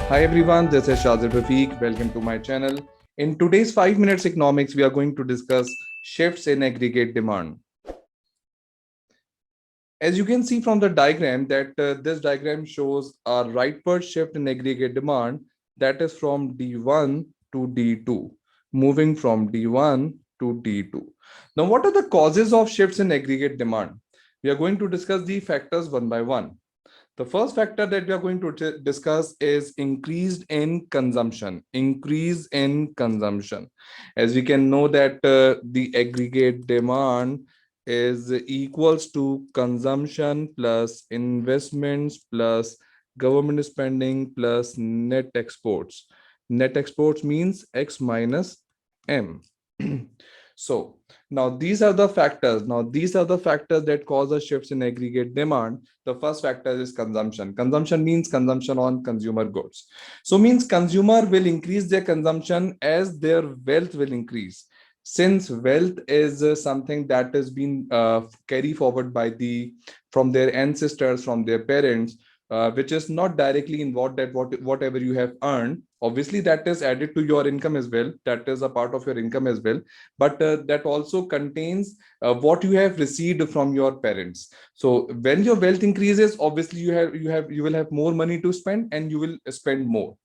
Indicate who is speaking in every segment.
Speaker 1: Hi everyone, this is Shazir Rafiq. Welcome to my channel. In today's 5 minutes economics, we are going to discuss shifts in aggregate demand. As you can see from the diagram that this diagram shows a rightward shift in aggregate demand that is from D1 to D2, moving from D1 to D2. Now, what are the causes of shifts in aggregate demand? We are going to discuss the factors one by one. The first factor that we are going to discuss is increased in consumption. Increase in consumption. As we can know that the aggregate demand is equals to consumption plus investments plus government spending plus net exports. Net exports means X minus M. So now these are the factors. Now these are the factors that cause a shifts in aggregate demand. The first factor is consumption. Consumption means consumption on consumer goods. So means consumer will increase their consumption as their wealth will increase. Since wealth is something that has been carried forward by from their ancestors, from their parents, which is not directly involved that whatever you have earned, obviously that is added to your income as well. That is a part of your income as well, but that also contains what you have received from your parents. So when your wealth increases, obviously you will have more money to spend and you will spend more.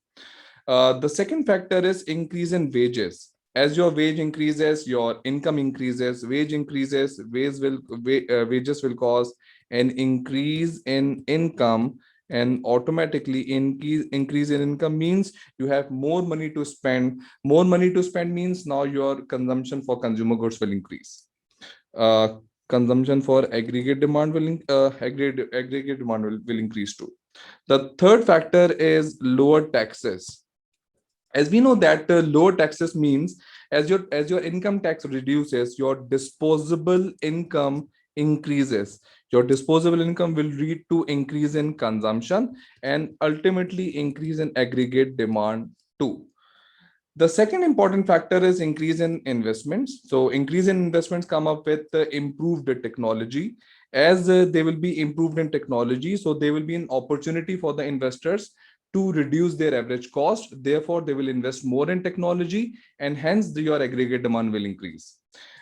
Speaker 1: The second factor is increase in wages. As your wage increases, your income increases. Wage increases, wages will cause an increase in income, and automatically increase in income means you have more money to spend. More money to spend means now your consumption for consumer goods will increase. Uh, Consumption for aggregate demand aggregate demand will increase too. The third factor is lower taxes. As we know that lower taxes means as your income tax reduces, your disposable income increases. Your disposable income will lead to increase in consumption and ultimately increase in aggregate demand too. The second important factor is increase in investments. So increase in investments come up with improved technology. As they will be improved in technology, so there will be an opportunity for the investors to reduce their average cost. Therefore, they will invest more in technology, and hence your aggregate demand will increase.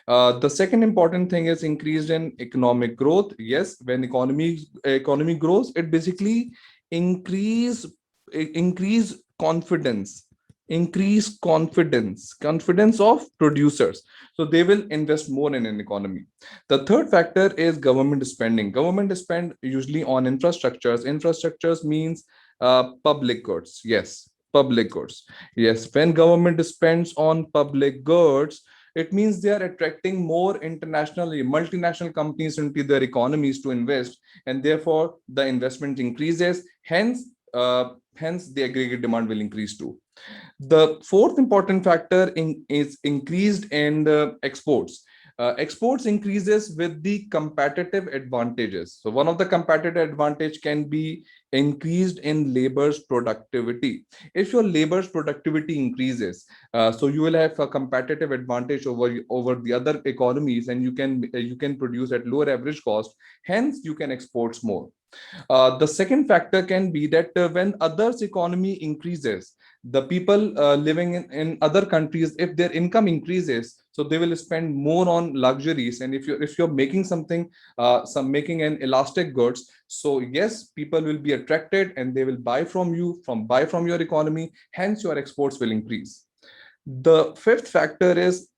Speaker 1: The second important thing is increase in economic growth. Yes, when economy grows, it basically increase increase confidence confidence of producers, so they will invest more in an economy. The third factor is government spending. Government spend usually on infrastructures means public goods. Yes, public goods. Yes, when government spends on public goods, it means they are attracting more internationally multinational companies into their economies to invest, and therefore the investment increases. Hence the aggregate demand will increase too. The fourth important factor is increased in the exports. Exports increases with the competitive advantages. So one of the competitive advantage can be increased in labor's productivity. If your labor's productivity increases, so you will have a competitive advantage over the other economies, and you can produce at lower average cost. Hence, you can export more. The second factor can be that when others' economy increases, the people living in other countries, if their income increases, so they will spend more on luxuries. And if you're making something, making an elastic goods, so yes, people will be attracted and they will buy from your economy. Hence, your exports will increase. The fifth factor is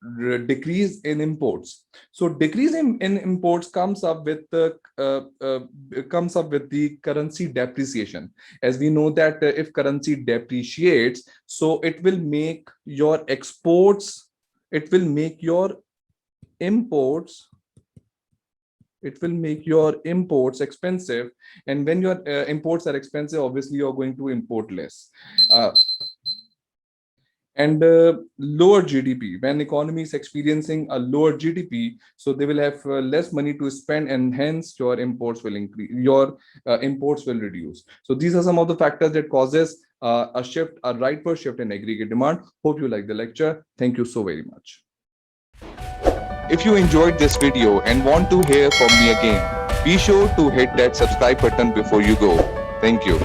Speaker 1: decrease in imports. So decrease in imports comes up with the currency depreciation. As we know that if currency depreciates, so it will make your imports it will make your imports expensive. And when your imports are expensive, obviously you're going to import less. And lower GDP. When economy is experiencing a lower GDP, so they will have less money to spend, and hence your imports will increase. Your imports will reduce. So these are some of the factors that causes a rightward shift in aggregate demand. Hope you like the lecture. Thank you so very much.
Speaker 2: If you enjoyed this video and want to hear from me again, be sure to hit that subscribe button before you go. Thank you.